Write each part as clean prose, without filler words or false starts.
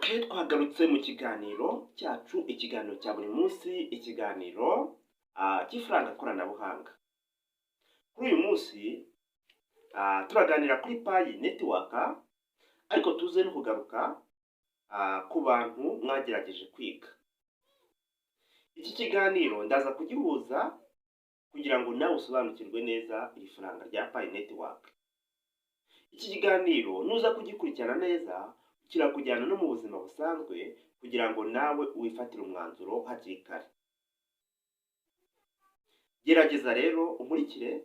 twagarutse mu kiganiro cyacu, ikiganiro cya buri munsi, ikiganiro cy'ifaranga koranabuhanga. Kuri uyu munsi turaganira kuri Pi Network, ariko tuze no kugaruka ku bantu mwagerageje kwiga. Iki kiganiro ndaza kugihuza kugira ngo nawe usobanukirwe neza iri faranga rya Pi Network. Iki kiganiro nuza kugikurikirana neza kirakujyana no mu buzima busanzwe kugira ngo nawe wifatire umwanzuro hakiri kare. Gerageza rero umurikire,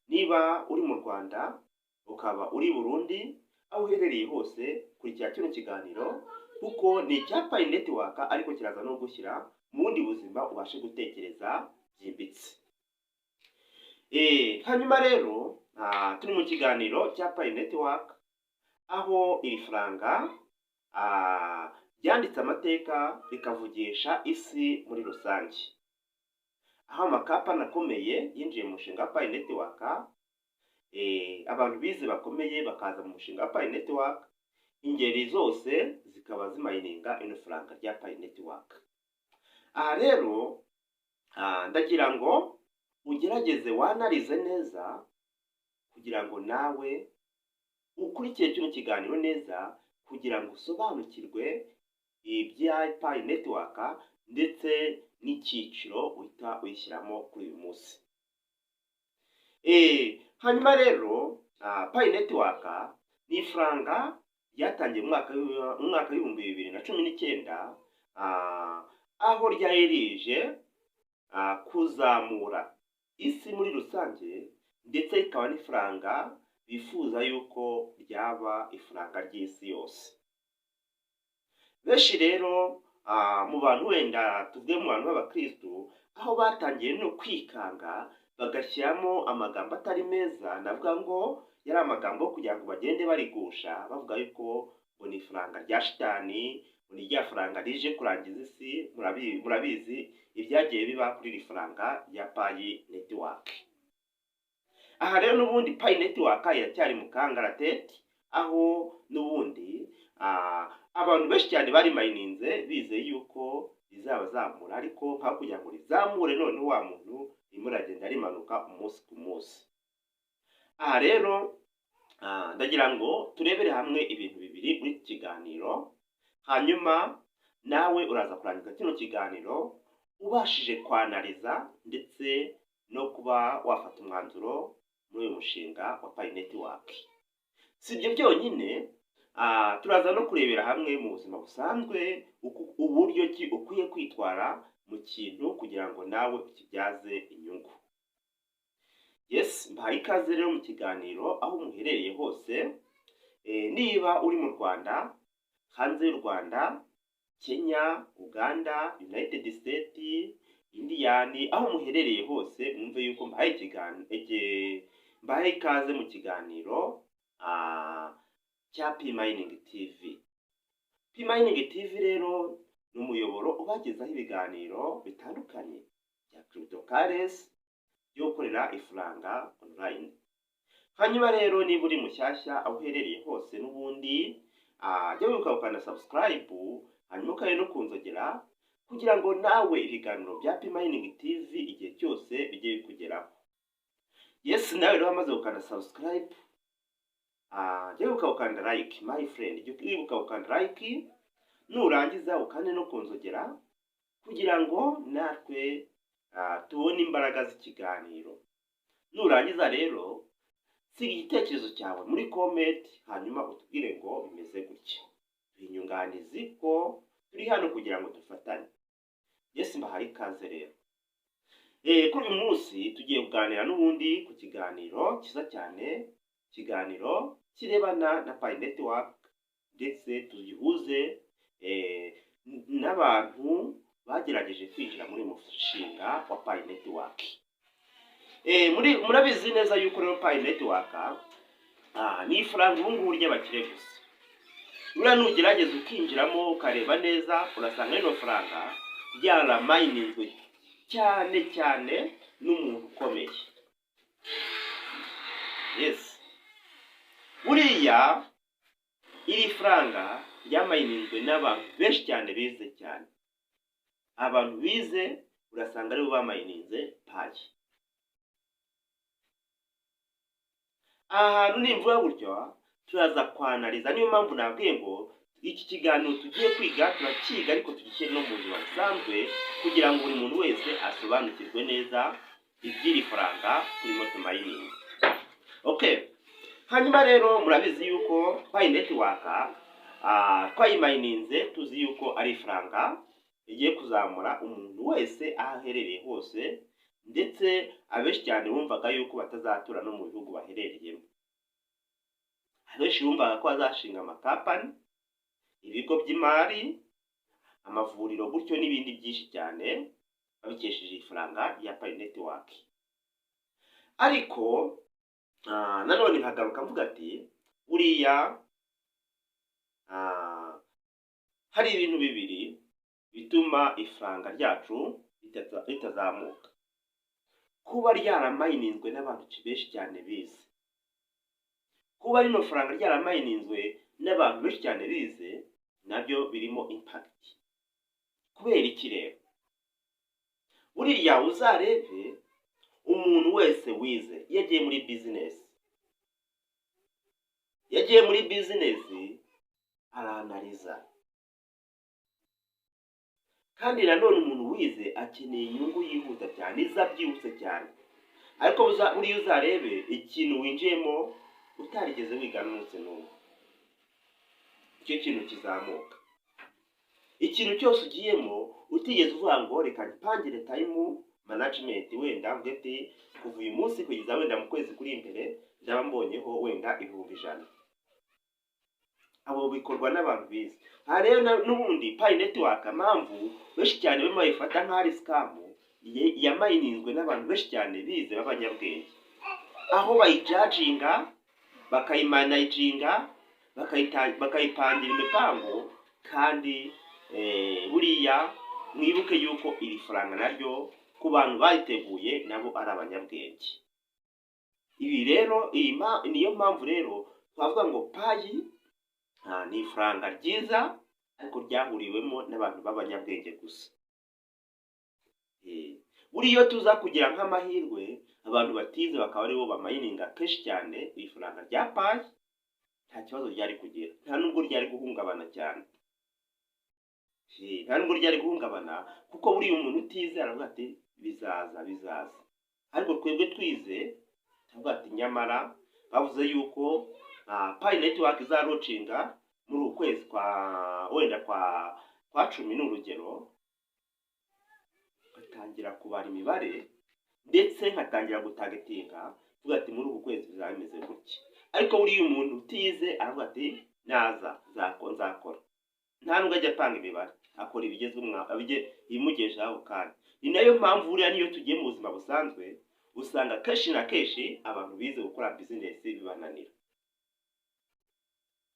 niba uri mu Rwanda ukaba uri Burundi, aho uherereye hose kurikira kino kiganiro kuko ni icya Pi Network, ariko kiraza no gushyira mu bundi buzima ubashe gutekereza byimbitse. Hanyuma rero turi mu kiganiro cya Pi Network, aho iri faranga ryanditse amateka rikavugisha isi muri rusange, aho amakampani akomeye yinjiye mu mushinga wa Pi Network, abantu bize bakomeye bakaza mu mushinga wa Pi Network, ingeri zose zikaba zimayininga ino faranga rya Pi Network. Aha rero ndagira ngo ugerageze wanarize neza kugira ngo nawe ukurikiye kino kiganiro neza, kugira ngo usobanukirwe ibya Pi Network ndetse n'icyiciro uhita uyishyiramo kuri uyu munsi. Hanyuma rero Pi Network ni ifaranga ryatangiye mu mwaka w'ibihumbi 2019, aho ryarije kuzamura isi muri rusange, ndetse rikaba n'ifaranga bifuza yuko ryaba ifaranga ry'isi yose. Benshi rero mu bantu, wenda tuvuge mu bantu b'abakristu, aho batangiye no kwikanga bagashyiramo amagambo atari meza, navuga ngo yari amagambo kugira ngo bagende barigusha bavuga yuko ngo ni ifaranga rya shitani, ngo ni rya faranga rije kurangiza isi. Murabizi ibyagiye biba kuri iri faranga rya Pi Network. Aha rero n'ubundi Pi Network iracyari mu kangaratete, aho n'ubundi abantu benshi cyane bari mayininze bizeye yuko rizaba zamura, ariko nka kugira ngo rizamure none wa muntu rimuragenda rimanuka umunsi ku munsi. Aha rero ndagira ngo turebere hamwe ibintu bibiri muri iki kiganiro, hanyuma nawe uraza kurangiza kino kiganiro ubashije kwanariza ndetse no kuba wafata umwanzuro muri uyu mushinga wa Pi Network. Si ibyo byonyine, turaza no kurebera hamwe mu buzima busanzwe uburyo ki ukwiye kwitwara mu kintu kugira ngo nawe ukibyaze inyungu. Yes, mbahaye ikaze rero mu kiganiro aho muherereye hose. Niba uri mu Rwanda, hanze y'u Rwanda, Kenya, Uganda, United States, Indian, aho muherereye hose mwumve yuko mbahaye ikaze mu kiganiro cya Pi Mining TV. Pi Mining TV rero ni umuyoboro ubagezaho ibiganiro bitandukanye bya cryptocurrency byo gukorera ifaranga online. Hanyuma rero niba uri mushyashya aho uherereye hose, n'ubundi jya wibuka gukanda subscribe, hanyuma ukaye no kunzogera kugira ngo nawe ibiganiro bya Pi Mining TV igihe cyose bijye bikugeraho. Yes, nawe rero wamaze gukanda subscribe, jya wibuka gukanda like, my friend, jya wibuka gukanda like, nurangiza ukande no kunzogera kugira ngo natwe tubone imbaraga z'ikiganiro. Nurangiza rero siga igitekerezo cyawe muri comment, hanyuma utubwire ngo bimeze gutya, inyunganizi ko turi hano kugira ngo dufatanye. Yes, mbahaye ikaze rero. Kuri uyu munsi tugiye kuganira n'ubundi ku kiganiro cyiza cyane, ikiganiro kirebana na Pi Network, ndetse tugihuze n'abantu bagerageje kwinjira muri mushinga wa Pi Network. Murabizi neza yuko rero Pi Network ni ifaranga ubu ngubu ry'abakire gusa. Uriya nugerageza ukinjiramo ukareba neza, urasanga rino faranga ryaramayininzwe cyane cyane n'umuntu ukomeye. Yes, buriya iri faranga ryamayininzwe n'abantu benshi cyane bize cyane. Abantu bize urasanga aribo bamayininze payi. Aha hantu nimvuga gutyo turaza kwanaliza, niyo mpamvu nabwiye ngo iki kiganiro tugiye kwiga turakiga ariko tugishyire no mu buzima busanzwe kugira ngo buri muntu wese asobanukirwe neza iby'iri faranga kuri moto mayiningi. Okay, hanyuma rero murabizi yuko Pi Network twayimayininze tuzi yuko ari faranga igiye kuzamura umuntu wese aho aherereye hose, ndetse abenshi cyane bumvaga yuko batazatura no mu bihugu baherereyemo. Abenshi bumvaga ko bazashinga amakampani, ibigo by'imari, amavuriro gutyo n'ibindi byinshi cyane babikesheje ifaranga rya Pi Network. Ariko nanone nkagaruka mvuga ati buriya hari ibintu bibiri bituma ifaranga ryacu ritazamuka. Kuba ryaramayininzwe n'abantu benshi cyane bize. Kuba rino faranga ryaramayininzwe n'abantu benshi cyane bize nabyo birimo impact. Kubera iki rero? Buriya uzarebe umuntu wese wize yagiye muri business, aranaliza. Kandi nanone umuntu wize akeneye inyungu yihuta cyane, iza byihuse cyane. Ariko buriya uzarebe ikintu winjiyemo utarigeze wiga n'umunsi n'umwe, icyo kintu kizamuka. Ikintu cyose ugiyemo utigeze uvuga ngo reka mpangire time management, wenda mvuge ati kuva uyu munsi kugeza wenda mu kwezi kuri imbere ndaba mbonyeho wenda 100,000. Abo bikorwa n'abantu bize. Aha rero n'ubundi Pi Network mpamvu benshi cyane barimo bayifata nk'ari scam, yamayininzwe n'abantu benshi cyane bize b'abanyabwenge, aho bayijajinga, bakayimanaginga, bakayipangira imipango. Kandi buriya mwibuke yuko iri faranga naryo ku bantu bayiteguye nabo ari abanyabwenge. Ibi rero niyo mpamvu rero twavuga ngo Pi ni ifaranga ryiza ariko ryahuriwemo n'abantu b'abanyabwenge gusa. Buriya tuza kugira nk'amahirwe abantu batize bakaba aribo bamayininga kenshi cyane iri faranga rya Pi, nta kibazo ryari kugira, nta nubwo ryari guhungabana cyane. Nta nubwo ryari guhungabana kuko buriya umuntu utize aravuga ati bizaza. Ariko twebwe twize turavuga ati nyamara bavuze yuko Pi Network izarocinga muri ukwezi wenda kwa 10 n'urugero, batangira kubara imibare ndetse nkatangira gutagetinga vuga ati muri uku kwezi bizameze gutya. Ariko buriya umuntu utize aravuga ati naza nzakora, nta nubwo ajya atanga imibare, akora ibigeze ibimugejeje aho. Kandi ni nayo mpamvu buriya niyo tugiye mu buzima busanzwe usanga kenshi na kenshi abantu bize gukora business bibananira.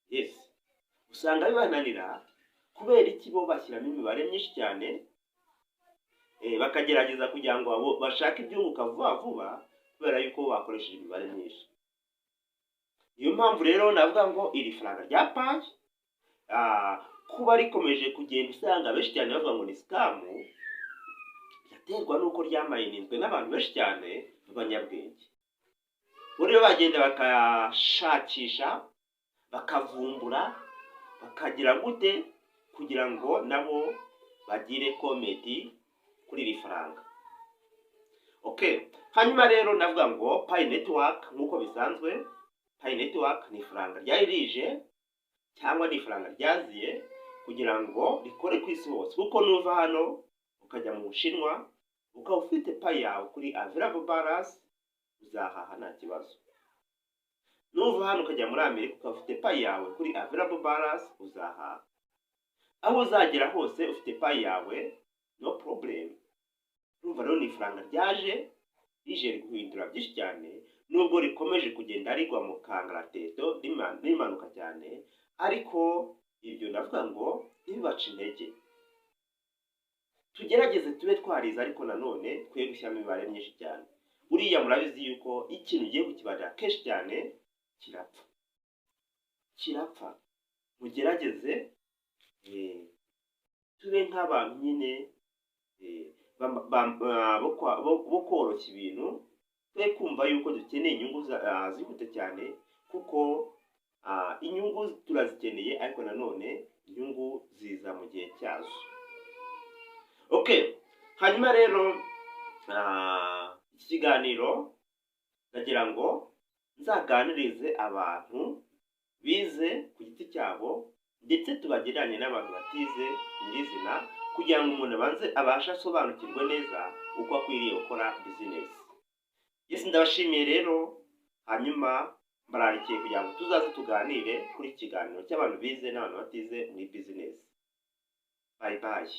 Yes, usanga bibananira kubera iki? Bo bashyiramo imibare myinshi cyane, bakagerageza kugira ngo bashake ibyunguka vuba kubera yuko bakoresheje imibare myinshi. Niyo mpamvu rero navuga ngo iri faranga rya Pi kuba rikomeje kugenda usanga benshi cyane bavuga ngo ni scam, yaterwa nuko ryamayininzwe n'abantu benshi cyane b'abanyabwenge. Buriya bagenda bakashakisha, bakavumbura, bakagira gute kugira ngo nabo bagire komedi kuri iri faranga. Okay, hanyuma rero navuga ngo Pi Network nk'uko bisanzwe, Pi Network ni ifaranga ryari rije cyangwa ni ifaranga ryaziye kugira ngo rikore ku isi hose. Kuko nuva hano ukajya mu Bushinwa ukaba ufite Pi yawe kuri available balance, uzahaha nta kibazo. Nuva hano ukajya muri Amerika ukaba ufite Pi yawe kuri available balance, uzahaha. Aho uzagera hose ufite Pi yawe, no problem. Urumva rero ni ifaranga ryaje rije guhindura byinshi cyane, nubwo rikomeje kugenda rigwa mu kangaratete rimanuka cyane, ariko ibyo navuga ngo ntibibace intege. Tugerageze tube twarize, ariko nanone twe gushyiramo imibare myinshi cyane. Buriya murabizi yuko ikintu ugiye kukibarira kenshi cyane kirapfa. Mugerageze tube nk'abantu nyine bo koroshya ibintu, twe kumva yuko dukeneye inyungu zihuta cyane, kuko inyungu turazikeneye, ariko nanone inyungu ziza mu gihe cyazo. Okay, hanyuma rero iki kiganiro ndagira ngo nzaganirize abantu bize ku giti cyabo, ndetse tubagereranye n'abantu batize nyirizina, kugira ngo umuntu abashe asobanukirwe neza uko akwiriye gukora business. Yes, ndabashimiye rero, hanyuma bararikiye kugira ngo tuzaze tuganire kuri kiganiro cy'abantu bize n'abantu batize muri business. Bye bye.